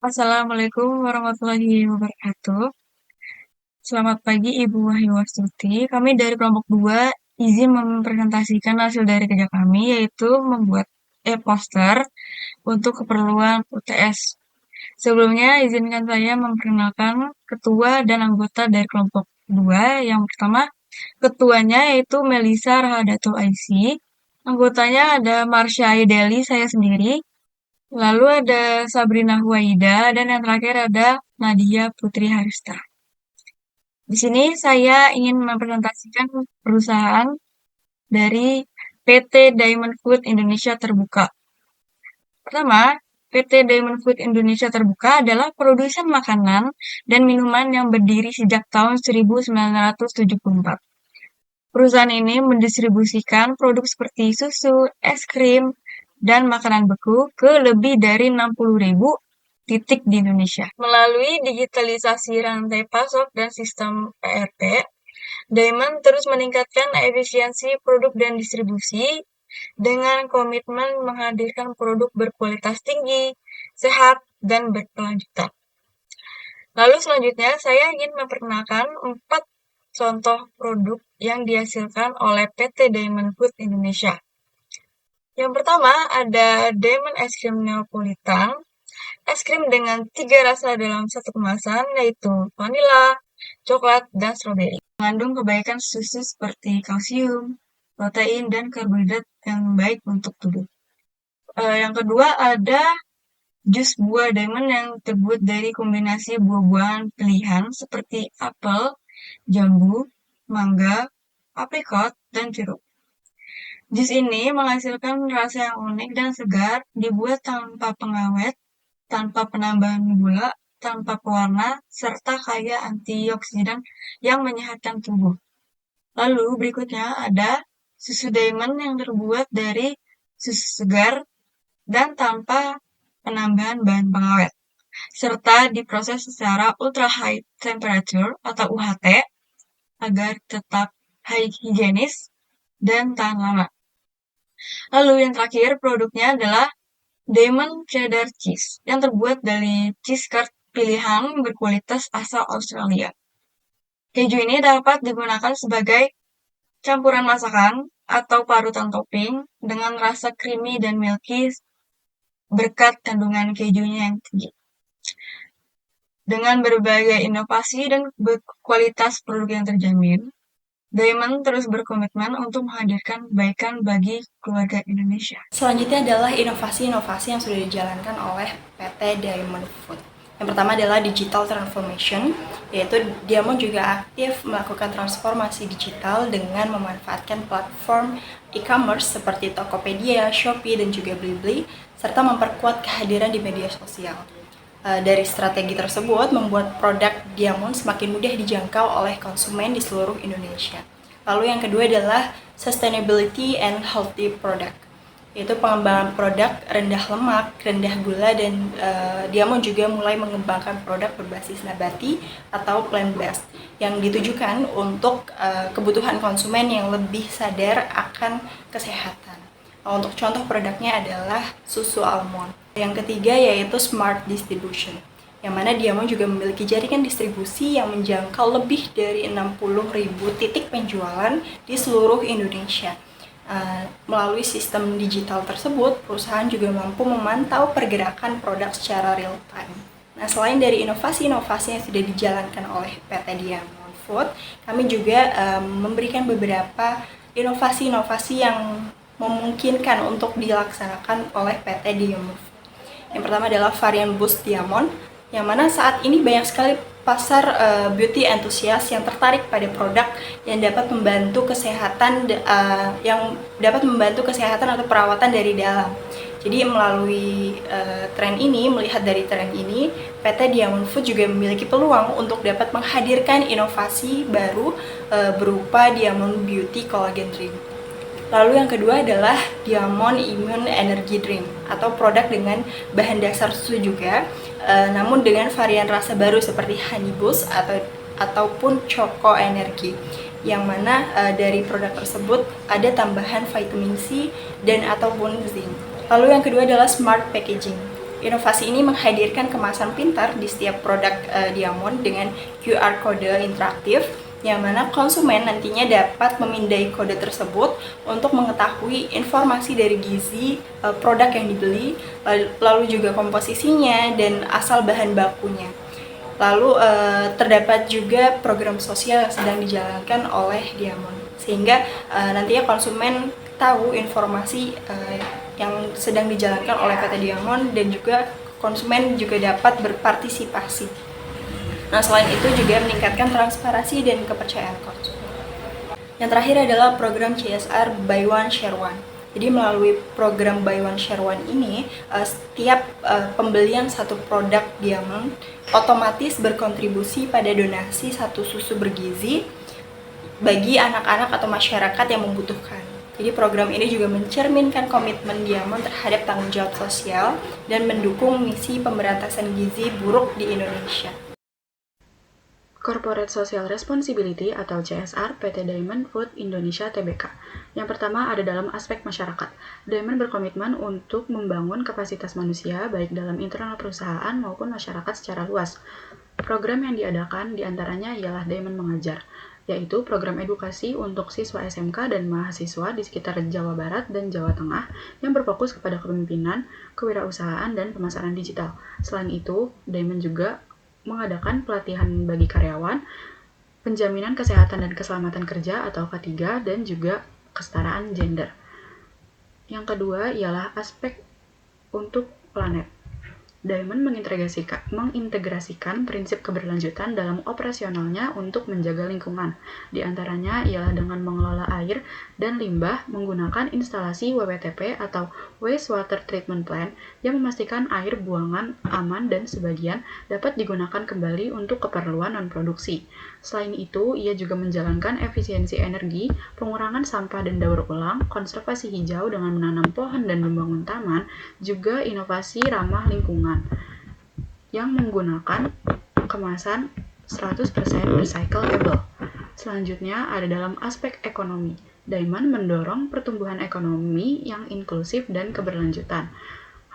Assalamualaikum warahmatullahi wabarakatuh. Selamat pagi Ibu Wahyu Wastuti. Kami dari kelompok 2 izin mempresentasikan hasil dari kerja kami, yaitu membuat e-poster untuk keperluan UTS. Sebelumnya, izinkan saya memperkenalkan ketua dan anggota dari kelompok 2. Yang pertama, ketuanya yaitu Melisa Rahadatul Aisy. Anggotanya ada Marsha Aideli, saya sendiri. Lalu ada Sabrina Huwaida, dan yang terakhir ada Nadia Putri Harista. Di sini saya ingin mempresentasikan perusahaan dari PT Diamond Food Indonesia Terbuka. Pertama, PT Diamond Food Indonesia Terbuka adalah produsen makanan dan minuman yang berdiri sejak tahun 1974. Perusahaan ini mendistribusikan produk seperti susu, es krim, dan makanan beku ke lebih dari 60.000 titik di Indonesia. Melalui digitalisasi rantai pasok dan sistem ERP, Diamond terus meningkatkan efisiensi produk dan distribusi dengan komitmen menghadirkan produk berkualitas tinggi, sehat, dan berkelanjutan. Lalu selanjutnya saya ingin memperkenalkan 4 contoh produk yang dihasilkan oleh PT Diamond Food Indonesia. Yang pertama ada Diamond Es Krim Neapolitan, es krim dengan 3 rasa dalam satu kemasan, yaitu vanila, coklat, dan stroberi. Mengandung kebaikan susu seperti kalsium, protein, dan karbohidrat yang baik untuk tubuh. Yang kedua ada jus buah diamond yang terbuat dari kombinasi buah-buahan pilihan seperti apel, jambu, mangga, aprikot, dan jeruk. Jus ini menghasilkan rasa yang unik dan segar, dibuat tanpa pengawet, tanpa penambahan gula, tanpa pewarna, serta kaya antioksidan yang menyehatkan tubuh. Lalu berikutnya ada susu diamond yang terbuat dari susu segar dan tanpa penambahan bahan pengawet, serta diproses secara ultra high temperature atau UHT agar tetap higienis dan tahan lama. Lalu yang terakhir produknya adalah Diamond Cheddar Cheese yang terbuat dari cheese curd pilihan berkualitas asal Australia. Keju ini dapat digunakan sebagai campuran masakan atau parutan topping dengan rasa creamy dan milky berkat kandungan kejunya yang tinggi. Dengan berbagai inovasi dan kualitas produk yang terjamin, Diamond terus berkomitmen untuk menghadirkan kebaikan bagi keluarga Indonesia. Selanjutnya adalah inovasi-inovasi yang sudah dijalankan oleh PT Diamond Food. Yang pertama adalah digital transformation, yaitu Diamond juga aktif melakukan transformasi digital dengan memanfaatkan platform e-commerce seperti Tokopedia, Shopee, dan juga Blibli, serta memperkuat kehadiran di media sosial. Dari strategi tersebut membuat produk Diamond semakin mudah dijangkau oleh konsumen di seluruh Indonesia. Lalu yang kedua adalah sustainability and healthy product, yaitu pengembangan produk rendah lemak, rendah gula, dan Diamond juga mulai mengembangkan produk berbasis nabati atau plant-based yang ditujukan untuk kebutuhan konsumen yang lebih sadar akan kesehatan. Untuk contoh produknya adalah susu almond. Yang ketiga yaitu smart distribution, yang mana Diamond juga memiliki jaringan distribusi yang menjangkau lebih dari 60.000 titik penjualan di seluruh Indonesia. Melalui sistem digital tersebut, perusahaan juga mampu memantau pergerakan produk secara real time. Nah, selain dari inovasi-inovasi yang sudah dijalankan oleh PT Diamond Food, kami juga memberikan beberapa inovasi-inovasi yang memungkinkan untuk dilaksanakan oleh PT Diamond Food. Yang pertama adalah varian Boost Diamond, yang mana saat ini banyak sekali pasar beauty enthusiast yang tertarik pada produk yang dapat membantu kesehatan atau perawatan dari dalam. Jadi melalui melihat dari tren ini, PT Diamond Food juga memiliki peluang untuk dapat menghadirkan inovasi baru berupa Diamond Beauty Collagen Drink. Lalu yang kedua adalah Diamond Immune Energy Drink, atau produk dengan bahan dasar susu juga, namun dengan varian rasa baru seperti Honey Boost ataupun Choco Energy, yang mana dari produk tersebut ada tambahan vitamin C dan ataupun zinc. Lalu yang kedua adalah Smart Packaging. Inovasi ini menghadirkan kemasan pintar di setiap produk Diamond dengan QR code interaktif, yang mana konsumen nantinya dapat memindai kode tersebut untuk mengetahui informasi dari gizi produk yang dibeli, lalu juga komposisinya dan asal bahan bakunya. Lalu terdapat juga program sosial yang sedang dijalankan oleh Diamond, sehingga nantinya konsumen tahu informasi yang sedang dijalankan oleh PT Diamond, dan juga konsumen juga dapat berpartisipasi. Nah, selain itu juga meningkatkan transparansi dan kepercayaan konsumen. Yang terakhir adalah program CSR Buy One Share One. Jadi melalui program Buy One Share One ini, setiap pembelian satu produk Diamond otomatis berkontribusi pada donasi satu susu bergizi bagi anak-anak atau masyarakat yang membutuhkan. Jadi program ini juga mencerminkan komitmen Diamond terhadap tanggung jawab sosial dan mendukung misi pemberantasan gizi buruk di Indonesia. Corporate Social Responsibility atau CSR PT Diamond Food Indonesia Tbk. Yang pertama ada dalam aspek masyarakat. Diamond berkomitmen untuk membangun kapasitas manusia baik dalam internal perusahaan maupun masyarakat secara luas. Program yang diadakan diantaranya ialah Diamond Mengajar, yaitu program edukasi untuk siswa SMK dan mahasiswa di sekitar Jawa Barat dan Jawa Tengah yang berfokus kepada kepemimpinan, kewirausahaan, dan pemasaran digital. Selain itu, Diamond juga mengadakan pelatihan bagi karyawan, penjaminan kesehatan dan keselamatan kerja atau K3, dan juga kesetaraan gender. Yang kedua ialah aspek untuk planet. Diamond mengintegrasikan prinsip keberlanjutan dalam operasionalnya untuk menjaga lingkungan. Di antaranya ialah dengan mengelola air dan limbah menggunakan instalasi WWTP atau Wastewater Treatment Plant yang memastikan air buangan aman dan sebagian dapat digunakan kembali untuk keperluan non-produksi. Selain itu, ia juga menjalankan efisiensi energi, pengurangan sampah dan daur ulang, konservasi hijau dengan menanam pohon dan membangun taman, juga inovasi ramah lingkungan yang menggunakan kemasan 100% recyclable. Selanjutnya ada dalam aspek ekonomi. Diamond mendorong pertumbuhan ekonomi yang inklusif dan keberlanjutan.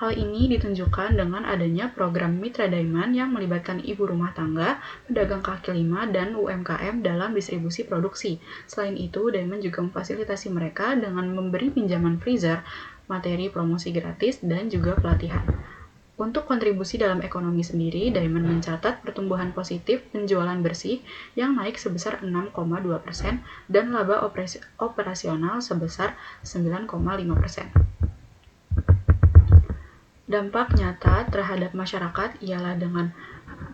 Hal ini ditunjukkan dengan adanya program Mitra Diamond yang melibatkan ibu rumah tangga, pedagang kaki lima, dan UMKM dalam distribusi produksi. Selain itu, Diamond juga memfasilitasi mereka dengan memberi pinjaman freezer, materi promosi gratis, dan juga pelatihan. Untuk kontribusi dalam ekonomi sendiri, Diamond mencatat pertumbuhan positif penjualan bersih yang naik sebesar 6,2% dan laba operasional sebesar 9,5%. Dampak nyata terhadap masyarakat ialah dengan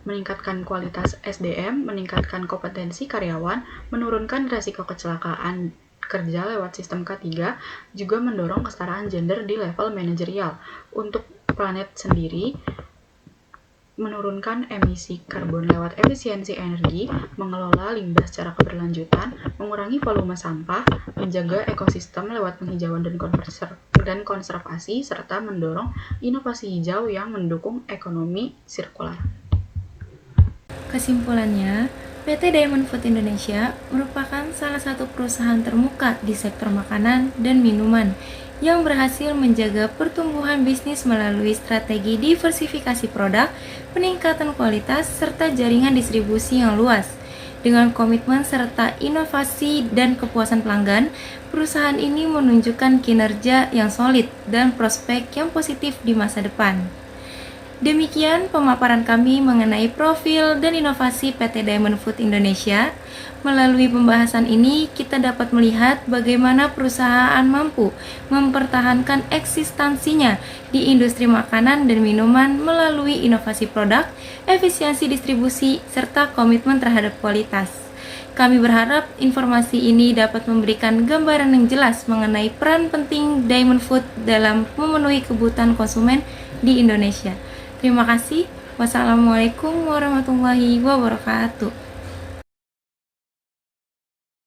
meningkatkan kualitas SDM, meningkatkan kompetensi karyawan, menurunkan risiko kecelakaan kerja lewat sistem K3, juga mendorong kesetaraan gender di level manajerial. Untuk planet sendiri, menurunkan emisi karbon lewat efisiensi energi, mengelola limbah secara keberlanjutan, mengurangi volume sampah, menjaga ekosistem lewat penghijauan dan konservasi, serta mendorong inovasi hijau yang mendukung ekonomi sirkular. Kesimpulannya, PT Diamond Food Indonesia merupakan salah satu perusahaan termuka di sektor makanan dan minuman yang berhasil menjaga pertumbuhan bisnis melalui strategi diversifikasi produk, peningkatan kualitas, serta jaringan distribusi yang luas. Dengan komitmen serta inovasi dan kepuasan pelanggan, perusahaan ini menunjukkan kinerja yang solid dan prospek yang positif di masa depan. Demikian pemaparan kami mengenai profil dan inovasi PT Diamond Food Indonesia. Melalui pembahasan ini, kita dapat melihat bagaimana perusahaan mampu mempertahankan eksistensinya di industri makanan dan minuman melalui inovasi produk, efisiensi distribusi, serta komitmen terhadap kualitas. Kami berharap informasi ini dapat memberikan gambaran yang jelas mengenai peran penting Diamond Food dalam memenuhi kebutuhan konsumen di Indonesia. Terima kasih. Wassalamualaikum warahmatullahi wabarakatuh.